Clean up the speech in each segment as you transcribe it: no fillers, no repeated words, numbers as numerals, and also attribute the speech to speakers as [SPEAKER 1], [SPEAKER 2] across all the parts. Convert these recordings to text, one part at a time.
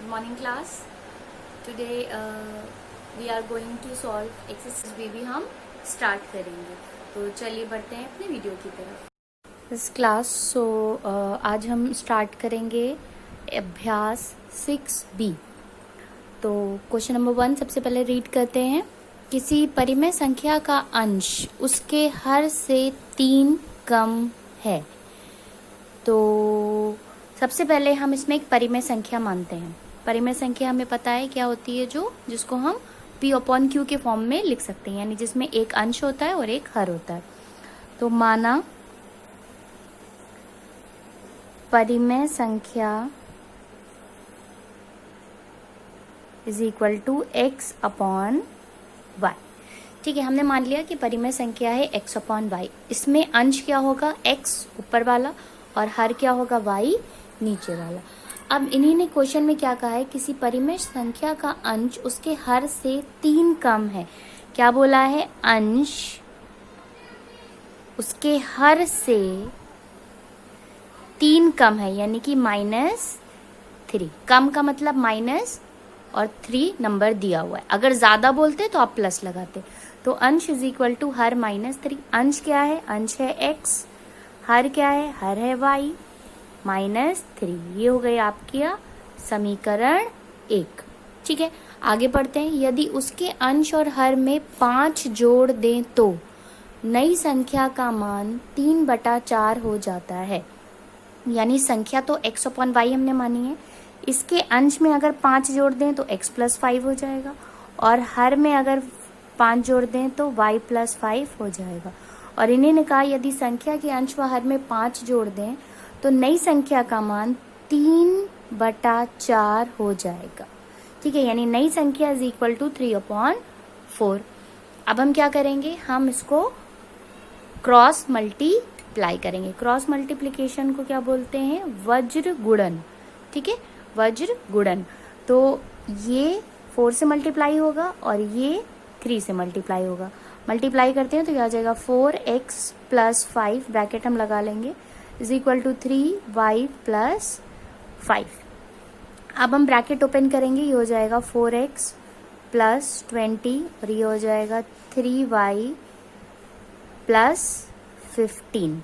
[SPEAKER 1] Good morning class. Today we are going to solve exercise B भी हम start करेंगे. तो चलिए बढ़ते हैं अपने वीडियो की तरफ. इस क्लास आज हम स्टार्ट करेंगे अभ्यास 6B. तो क्वेश्चन नंबर 1 सबसे पहले रीड करते हैं. किसी परिमेय संख्या का अंश उसके हर से 3 कम है. तो सबसे पहले हम इसमें एक परिमेय संख्या मानते हैं. परिमेय संख्या हमें पता है क्या होती है, जिसको हम P/Q के फॉर्म में लिख सकते हैं, यानी जिसमें एक अंश होता है और एक हर होता है. तो माना परिमेय संख्या इज इक्वल टू x/y. ठीक है, हमने मान लिया कि परिमेय संख्या है x/y. इसमें अंश क्या होगा, x ऊपर वाला, और हर क्या होगा, y नीचे वाला. अब इन्हीं ने क्वेश्चन में क्या कहा है, किसी परिमेय संख्या का अंश उसके हर से 3 कम है. क्या बोला है, अंश उसके हर से 3 कम है, यानी कि -3. कम का मतलब माइनस और 3 नंबर दिया हुआ है. अगर ज्यादा बोलते तो आप प्लस लगाते. तो अंश इज इक्वल टू हर -3. अंश क्या है, अंश है x, हर क्या है, हर है y, -3. ये हो गई आपकी समीकरण 1. ठीक है, आगे पढ़ते हैं. यदि उसके अंश और हर में 5 जोड़ दें तो नई संख्या का मान 3/4 हो जाता है. यानी संख्या तो x/y हमने मानी है. इसके अंश में अगर 5 जोड़ दें तो x + 5 हो जाएगा, और हर में अगर 5 जोड़ दें तो y + 5 हो जाएगा. और इन्हीं ने कहा यदि संख्या के अंश व हर में 5 जोड़ दें तो नई संख्या का मान 3/4 हो जाएगा. ठीक है, यानी नई संख्या इज इक्वल टू 3/4. अब हम क्या करेंगे, हम इसको क्रॉस मल्टीप्लाई करेंगे. क्रॉस मल्टीप्लिकेशन को क्या बोलते हैं, वज्र गुणन. ठीक है, वज्र गुणन. तो ये 4 से मल्टीप्लाई होगा और ये 3 से मल्टीप्लाई होगा. मल्टीप्लाई करते हैं तो क्या आ जाएगा, 4x + 5 ब्रैकेट हम लगा लेंगे इज इक्वल टू 3y + 5. अब हम ब्रैकेट ओपन करेंगे, ये हो जाएगा 4x + 20 और ये हो जाएगा 3y + 15.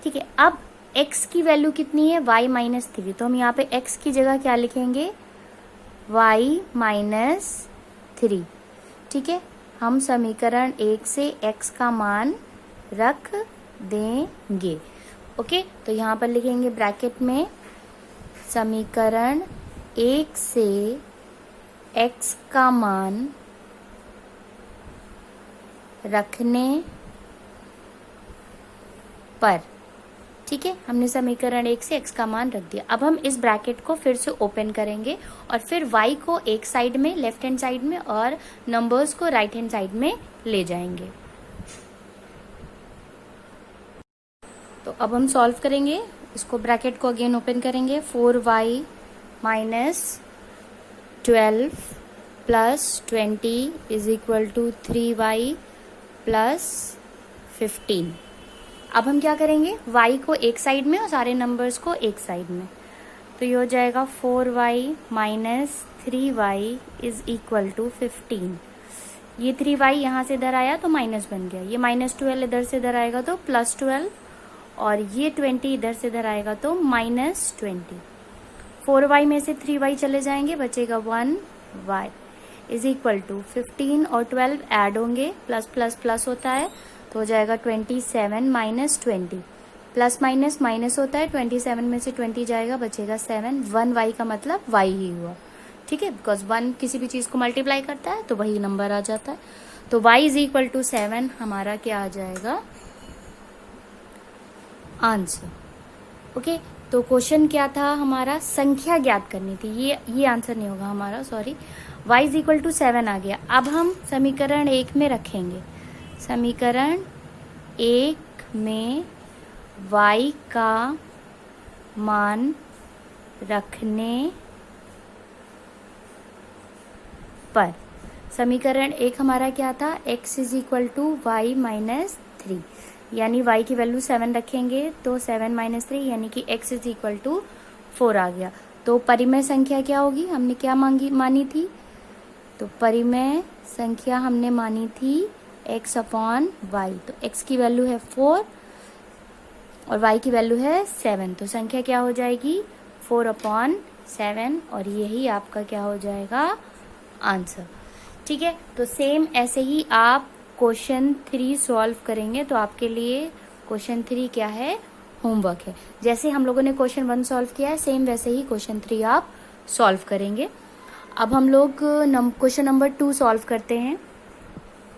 [SPEAKER 1] ठीक है, अब x की वैल्यू कितनी है, y - 3. तो हम यहाँ पे x की जगह क्या लिखेंगे, y - 3. ठीक है, हम समीकरण 1 से x का मान रख देंगे. ओके, तो यहाँ पर लिखेंगे ब्रैकेट में समीकरण 1 से x का मान रखने पर. ठीक है, हमने समीकरण 1 से x का मान रख दिया. अब हम इस ब्रैकेट को फिर से ओपन करेंगे और फिर y को एक साइड में, लेफ्ट हैंड साइड में, और नंबर्स को राइट हैंड साइड में ले जाएंगे. तो अब हम सॉल्व करेंगे. इसको ब्रैकेट को अगेन ओपन करेंगे. 4y - 12 + 20 is equal to 3y + 15. अब हम क्या करेंगे, y को एक साइड में और सारे नंबर्स को एक साइड में. तो ये हो जाएगा 4y - 3y is equal to 15. ये 3y यहाँ से इधर आया तो माइनस बन गया. ये -12 इधर से इधर आएगा तो +12, और ये 20 इधर से इधर आएगा तो -20. 4y में से 3y चले जाएंगे, बचेगा 1y इज इक्वल टू 15 और 12 ऐड होंगे, प्लस प्लस प्लस होता है तो हो जाएगा 27 - 20. प्लस माइनस माइनस होता है, 27 में से 20 जाएगा, बचेगा 7. 1y का मतलब y ही हुआ. ठीक है, बिकॉज 1 किसी भी चीज को मल्टीप्लाई करता है तो वही नंबर आ जाता है. तो y इज इक्वल टू 7 हमारा क्या आ जाएगा, आंसर. ओके, तो क्वेश्चन क्या था हमारा, संख्या ज्ञात करनी थी. ये आंसर नहीं होगा हमारा, sorry. y is equal to 7 आ गया. अब हम समीकरण 1 में रखेंगे. समीकरण 1 में y का मान रखने पर. समीकरण 1 हमारा क्या था, x is equal to y - 3, यानी y की वैल्यू 7 रखेंगे तो 7 - 3 यानी कि x इज इक्वल टू 4 आ गया. तो परिमेय संख्या क्या होगी, हमने क्या मानी थी, तो परिमेय संख्या हमने मानी थी x अपॉन वाई। तो x की वैल्यू है 4 और y की वैल्यू है 7, तो संख्या क्या हो जाएगी 4 अपॉन 7 और यही आपका क्या हो जाएगा आंसर। ठीक है, तो सेम ऐसे ही आप क्वेश्चन 3 सॉल्व करेंगे। तो आपके लिए क्वेश्चन 3 क्या है, होमवर्क है। जैसे हम लोगों ने क्वेश्चन 1 सॉल्व किया है, सेम वैसे ही क्वेश्चन 3 आप सॉल्व करेंगे। अब हम लोग क्वेश्चन नंबर 2 सॉल्व करते हैं।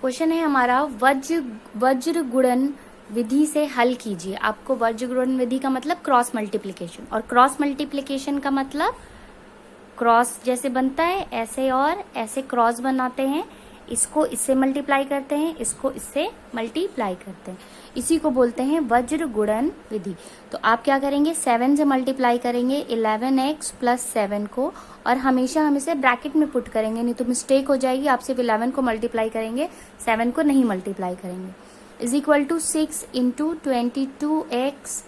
[SPEAKER 1] क्वेश्चन है हमारा वज्र गुणन विधि से हल कीजिए। आपको वज्र गुणन विधि का मतलब क्रॉस मल्टीप्लिकेशन, और क्रॉस मल्टीप्लिकेशन का मतलब क्रॉस जैसे बनता है ऐसे और ऐसे क्रॉस बनाते हैं, इसको इससे मल्टीप्लाई करते हैं, इसको इससे मल्टीप्लाई करते हैं, इसी को बोलते हैं वज्र गुणन विधि। तो आप क्या करेंगे, 7 से मल्टीप्लाई करेंगे 11x प्लस 7 को, और हमेशा हम इसे ब्रैकेट में पुट करेंगे, नहीं तो मिस्टेक हो जाएगी। आप सिर्फ 11 को मल्टीप्लाई करेंगे, 7 को नहीं मल्टीप्लाई करेंगे। Is equal to 6 into 22x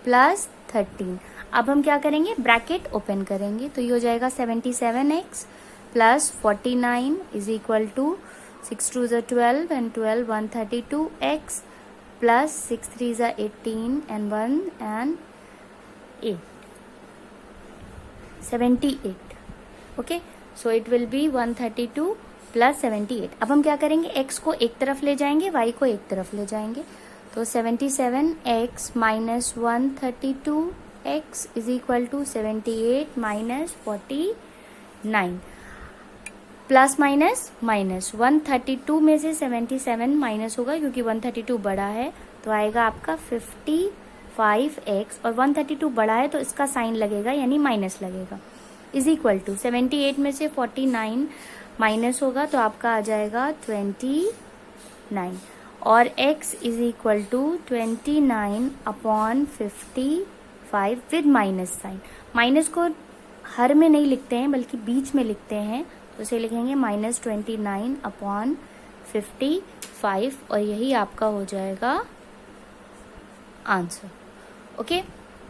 [SPEAKER 1] plus 13। अब हम क्या करेंगे, ब्रैकेट ओपन करेंगे, तो ये हो जाएगा 77x plus 49 is equal to 6 2 ज़ा 12 एंड 12 132x प्लस 6 3 ज़ा 18 and 1 and 8 78। Okay, so it will be 132 plus 78। अब हम क्या करेंगे, x को एक तरफ ले जाएंगे, y को एक तरफ ले जाएंगे, तो 77x minus 132x is equal to 78 minus 49 plus minus minus 132 में से 77 माइनस होगा क्योंकि 132 बड़ा है, तो आएगा आपका 55x, और 132 बड़ा है तो इसका साइन लगेगा यानी माइनस लगेगा, इज इक्वल टू 78 में से 49 माइनस होगा तो आपका आ जाएगा 29, और x is equal to 29 upon 55 with minus sign. Minus को हर में नहीं लिखते हैं बल्कि बीच में लिखते हैं, तो इसे लिखेंगे माइनस 29 अपॉन 55, और यही आपका हो जाएगा आंसर। ओके,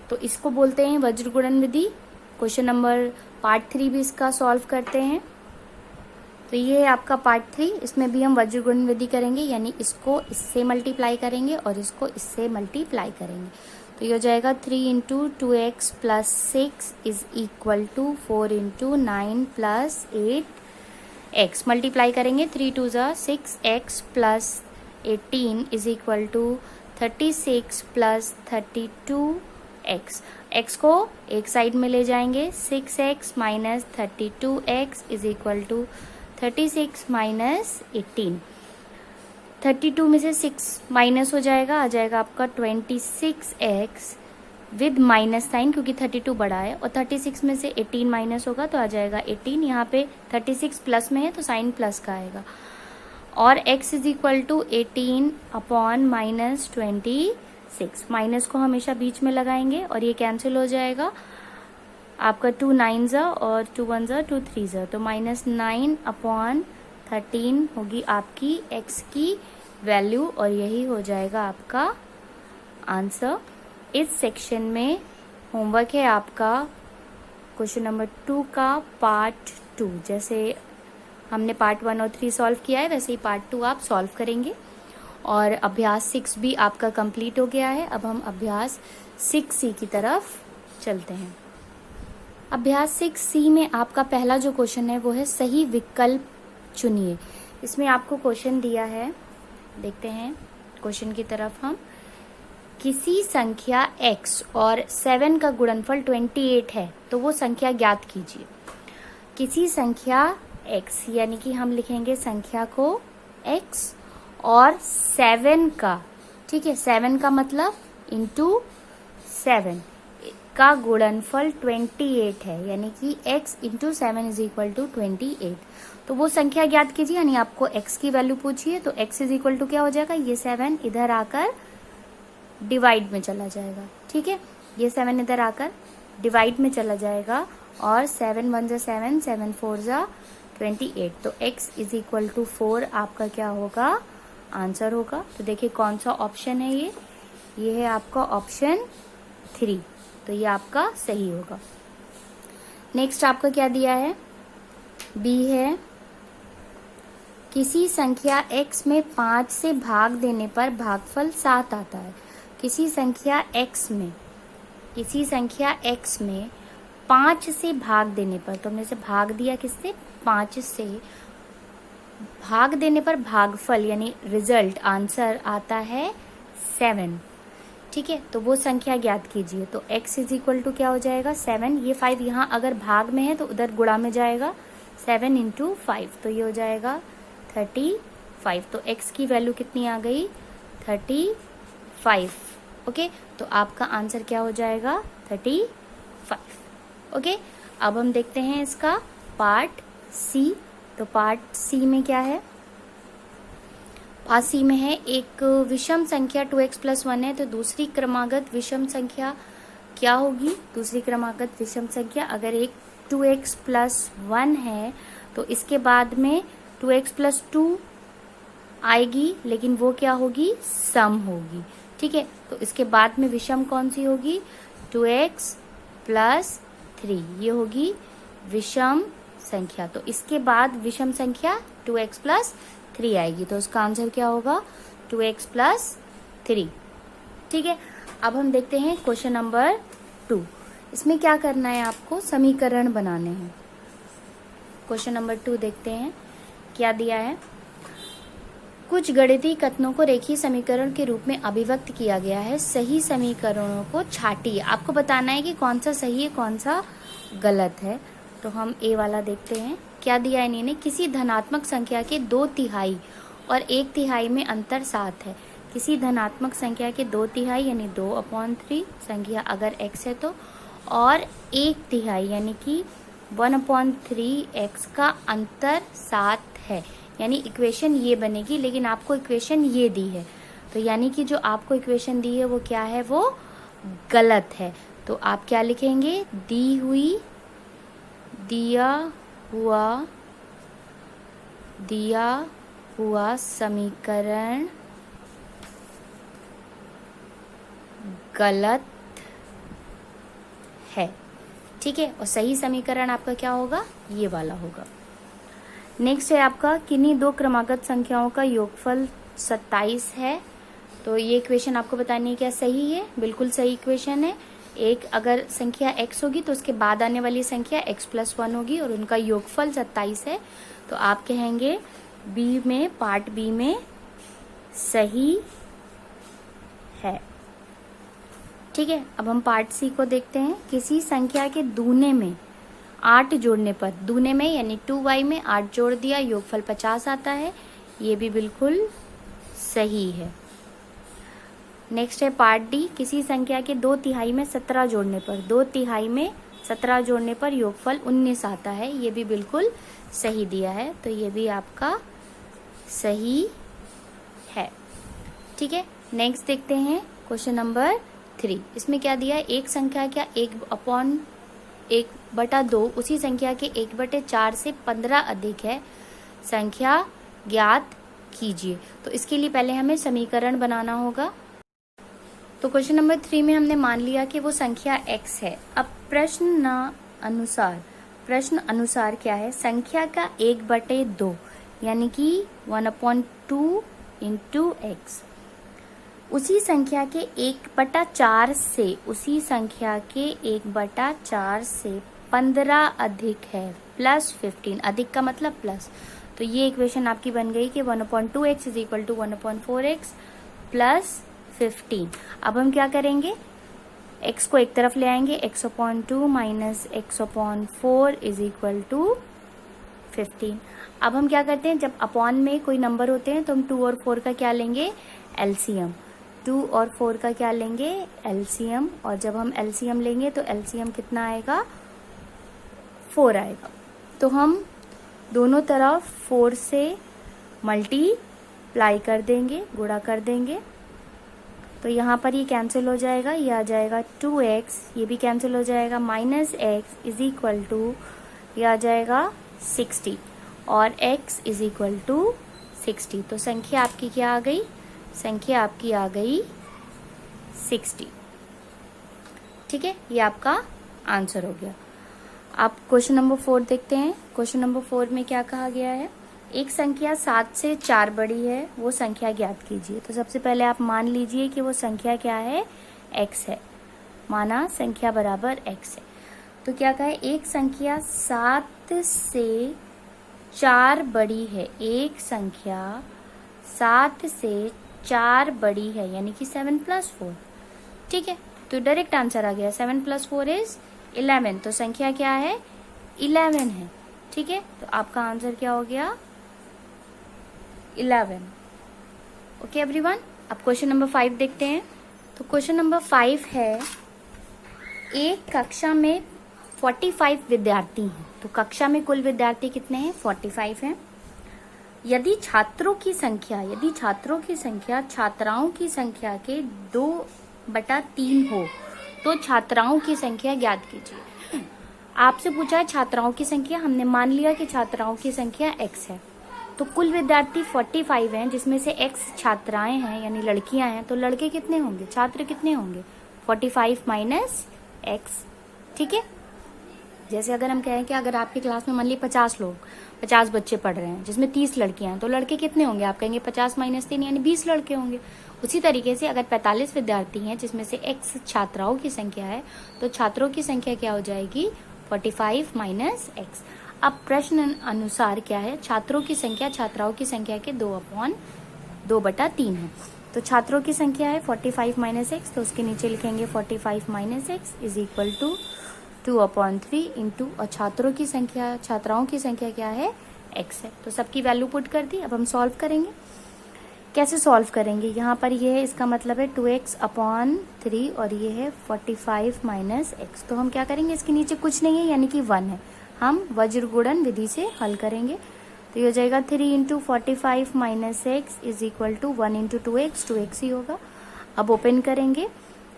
[SPEAKER 1] तो इसको बोलते हैं वज्र गुणन विधि। क्वेश्चन नंबर पार्ट 3 भी इसका सॉल्व करते हैं। तो ये है आपका पार्ट 3, इसमें भी हम वज्र गुणन विधि करेंगे, यानी इसको इससे मल्टीप्लाई करेंगे और इसको इससे मल्टीप्लाई करेंगे। तो ये हो जाएगा 3 into 2x plus 6 is equal to 4 into 9 plus 8x। Multiply करेंगे 3 2 ज़ा 6x plus 18 is equal to 36 plus 32x। x को एक साइड में ले जाएंगे, 6x minus 32x is equal to 36 minus 18। 32 में से 6 माइनस हो जाएगा, आ जाएगा आपका 26x विद माइनस साइन क्योंकि 32 बड़ा है, और 36 में से 18 माइनस होगा तो आ जाएगा 18। यहाँ पे 36 प्लस में है तो साइन प्लस का आएगा, और x is equal to 18 upon minus 26। Minus को हमेशा बीच में लगाएंगे और ये कैंसिल हो जाएगा, आपका 2 9 ज़ा और 2 1 ज़ा 2 3 ज़ा, तो माइनस 9 अपॉन 13 होगी आपकी x की वैल्यू, और यही हो जाएगा आपका आंसर। इस सेक्शन में होमवर्क है आपका क्वेश्चन नंबर 2 का पार्ट 2। जैसे हमने पार्ट 1 और 3 सॉल्व किया है वैसे ही पार्ट 2 आप सॉल्व करेंगे, और अभ्यास 6 भी आपका कंप्लीट हो गया है। अब हम अभ्यास 6C की तरफ चलते हैं। अभ्यास 6C में आपका पहला जो क्वेश्चन है वो है सही विकल्प चुनिए। इसमें आपको क्वेश्चन दिया है, देखते हैं क्वेश्चन की तरफ हम। किसी संख्या x और 7 का गुणनफल 28 है तो वो संख्या ज्ञात कीजिए। किसी संख्या x यानी कि हम लिखेंगे संख्या को x और 7 का, ठीक है, 7 का मतलब इंटू 7 का गुणनफल 28 है, यानी कि x into 7 is equal to 28। तो वो संख्या ज्ञात कीजिए, यानी आपको x की वैल्यू पूछिए, तो x इज इक्वल टू क्या हो जाएगा, ये 7 इधर आकर डिवाइड में चला जाएगा, ठीक है, ये 7 इधर आकर डिवाइड में चला जाएगा, और 7 1 ज़ा 7 7 4 ज़ा 28, तो x इज इक्वल टू 4 आपका क्या होगा, आंसर होगा। तो देखिए कौन सा ऑप्शन है, ये है आपका ऑप्शन 3, तो ये आपका सही होगा। नेक्स्ट आपका क्या दिया है, बी है, किसी संख्या x में 5 से भाग देने पर भागफल 7 आता है। किसी संख्या x में 5 से भाग देने पर, तो हमने से भाग दिया किससे, 5 से, भाग देने पर भागफल यानी रिजल्ट आंसर आता है 7। ठीक है, तो वो संख्या ज्ञात कीजिए। तो x इज इक्वल टू क्या हो जाएगा 7, ये 5 यहाँ अगर भाग में है तो उधर गुणा में जाएगा, 7 इंटू 5, तो ये हो जाएगा 35। तो x की वैल्यू कितनी आ गई, 35। ओके, तो आपका आंसर क्या हो जाएगा 35। ओके, अब हम देखते हैं इसका पार्ट सी। तो पार्ट सी में क्या है, पार्ट सी में है एक विषम संख्या 2x + 1 है, तो दूसरी क्रमागत विषम संख्या क्या होगी, दूसरी क्रमागत विषम संख्या अगर एक 2x + 1 है तो इसके बाद में 2x + 2 आएगी, लेकिन वो क्या होगी, सम होगी। ठीक है, तो इसके बाद में विषम कौन सी होगी, 2x + 3, ये होगी विषम संख्या। तो इसके बाद विषम संख्या 2x + 3 आएगी, तो उसका आंसर क्या होगा 2x + 3। ठीक है, अब हम देखते हैं क्वेश्चन नंबर 2। इसमें क्या करना है, आपको समीकरण बनाने हैं। क्वेश्चन नंबर 2 देखते हैं क्या दिया है। कुछ गणितीय कथनों को रेखीय समीकरण के रूप में अभिव्यक्त किया गया है। सही समीकरणों को छाटिए। आपको बताना है कि कौन सा सही है कौन सा गलत है। तो हम ए वाला देखते हैं क्या दिया है इन्होंने। किसी धनात्मक संख्या के 2/3 और 1/3 में अंतर 7 है। किसी धनात्मक संख्या के 2/3 यानी 2/3 संख्या अगर x है तो, और 1/3 यानी कि 1/3 x का अंतर 7 है, यानी इक्वेशन ये बनेगी। लेकिन आपको इक्वेशन ये दी है, तो यानी कि जो आपको इक्वेशन दी है वो क्या है, वो गलत है। तो आप क्या लिखेंगे, दिया हुआ समीकरण गलत है। ठीक है, और सही समीकरण आपका क्या होगा, ये वाला होगा। नेक्स्ट है आपका, किन्हीं दो क्रमागत संख्याओं का योगफल 27 है। तो ये इक्वेशन आपको बतानी है क्या सही है, बिल्कुल सही इक्वेशन है। एक अगर संख्या x होगी तो उसके बाद आने वाली संख्या x + 1 होगी और उनका योगफल 27 है। तो आप कहेंगे बी में, पार्ट बी में सही है। ठीक है, अब हम पार्ट सी को देखते हैं। किसी संख्या के दूने में 8 जोड़ने पर, दूने में यानी 2y में 8 जोड़ दिया, योगफल 50 आता है। ये भी बिल्कुल सही है। नेक्स्ट है पार्ट डी। किसी संख्या के 2/3 में 17 जोड़ने पर, 2/3 में 17 जोड़ने पर योगफल 19 आता है। ये भी बिल्कुल सही दिया है, तो ये भी आपका सही है। ठीक है, नेक्स्ट देखते हैं क्वेश्चन नंबर 3। इसमें क्या दिया है, एक संख्या क्या 1/2 उसी संख्या के 1/4 से 15 अधिक है, संख्या ज्ञात कीजिए। तो इसके लिए पहले हमें समीकरण बनाना होगा। तो क्वेश्चन नंबर 3 में हमने मान लिया कि वो संख्या x है। अब प्रश्न अनुसार क्या है, संख्या का 1/2 यानी कि 1/2 इंटू x उसी संख्या के 1/4 से, उसी संख्या के 1/4 से 15 अधिक है, +15, अधिक का मतलब प्लस। तो ये इक्वेशन आपकी बन गई कि 1/2x = 1/4x + 15। अब हम क्या करेंगे, x को एक तरफ ले आएंगे, x/2 - x/4 = 15। अब हम क्या करते हैं, जब अपॉन में कोई नंबर होते हैं तो हम 2 और 4 का क्या लेंगे, एलसीएम। 2 और 4 का क्या लेंगे, एलसीएम। और जब हम एलसीएम लेंगे तो एलसीएम कितना आएगा, 4 आएगा। तो हम दोनों तरफ 4 से मल्टीप्लाई कर देंगे, गुणा कर देंगे। तो यहाँ पर ये कैंसिल हो जाएगा, ये आ जाएगा 2x, ये भी कैंसिल हो जाएगा, -x = ये आ जाएगा 60 और x = 60। तो संख्या आपकी क्या आ गई, संख्या आपकी आ गई 60। ठीक है, ये आपका आंसर हो गया। आप क्वेश्चन नंबर 4 देखते हैं। क्वेश्चन नंबर 4 में क्या कहा गया है, एक संख्या 7 से 4 बड़ी है, वो संख्या ज्ञात कीजिए। तो सबसे पहले आप मान लीजिए कि वो संख्या क्या है, x है। माना संख्या बराबर x है। तो क्या कहा है, एक संख्या 7 से 4 बड़ी है, एक संख्या 7 से 4 बड़ी है, यानी कि 7 + 4। ठीक है, तो डायरेक्ट आंसर आ गया, 7 + 4 इज 11। तो संख्या क्या है, 11 है। ठीक है, तो आपका आंसर क्या हो गया, 11। ओके एवरीवन, अब क्वेश्चन नंबर 5 देखते हैं। तो क्वेश्चन नंबर 5 है, एक कक्षा में 45 विद्यार्थी हैं। तो कक्षा में कुल विद्यार्थी कितने हैं, 45 हैं। यदि छात्रों की संख्या छात्राओं की संख्या के 2/3 हो तो छात्राओं की संख्या ज्ञात कीजिए। आपसे पूछा है छात्राओं की संख्या, हमने मान लिया कि छात्राओं की संख्या x है। तो कुल विद्यार्थी 45 हैं, जिसमें से x छात्राएं हैं यानी लड़कियां हैं। तो लड़के कितने होंगे, छात्र कितने होंगे, 45 - x। ठीक है, जैसे अगर हम कहें कि अगर आपकी क्लास में मान ली 50 बच्चे पढ़ रहे हैं, जिसमें 30 लड़कियां हैं, तो लड़के कितने होंगे, आप कहेंगे 50 - 3 यानी 20 लड़के होंगे। उसी तरीके से अगर 45 विद्यार्थी हैं, जिसमें से x छात्राओं की संख्या है, तो छात्रों की संख्या क्या हो जाएगी, 45 - x। अब प्रश्न अनुसार क्या है, छात्रों की संख्या छात्राओं की संख्या के 2/3 है। तो छात्रों की संख्या है 45 - x, तो उसके नीचे लिखेंगे 45 - x is equal to 2/3 into, और छात्राओं की संख्या क्या है, x है। तो सबकी वैल्यू पुट कर दी। अब हम सॉल्व करेंगे। कैसे सॉल्व करेंगे, यहाँ पर ये है, इसका मतलब है 2x/3 और ये है 45 - x। तो हम क्या करेंगे, इसके नीचे कुछ नहीं है यानी कि 1 है, हम वज्र गुणन विधि से हल करेंगे। तो ये हो जाएगा 3 × 45 - x is equal to 1 × 2x, 2x ही होगा। अब ओपन करेंगे,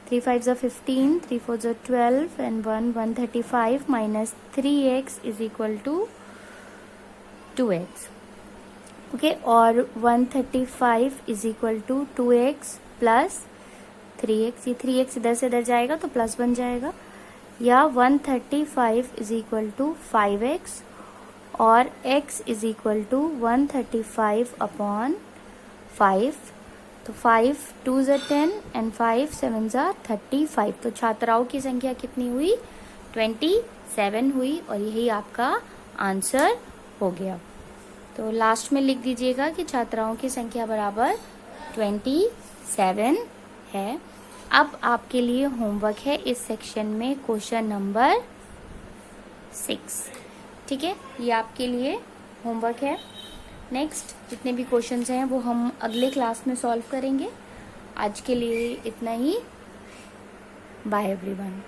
[SPEAKER 1] 3 5 = 15, 3 4 = 12 and 135 - 3x is equal to 2x। Okay, और 135 is equal to 2x plus 3x। ये 3x इधर से इधर जाएगा तो प्लस बन जाएगा, या 135 इज इक्वल टू 5x और x इज इक्वल टू 135/5। तो 5 2 = 10 एंड 5 7 = 35। तो छात्राओं की संख्या कितनी हुई, 27 हुई, और यही आपका आंसर हो गया। तो लास्ट में लिख दीजिएगा कि छात्राओं की संख्या बराबर 27 है। अब आपके लिए होमवर्क है इस सेक्शन में क्वेश्चन नंबर 6। ठीक है, ये आपके लिए होमवर्क है। नेक्स्ट जितने भी क्वेश्चंस हैं वो हम अगले क्लास में सॉल्व करेंगे। आज के लिए इतना ही। Bye everyone.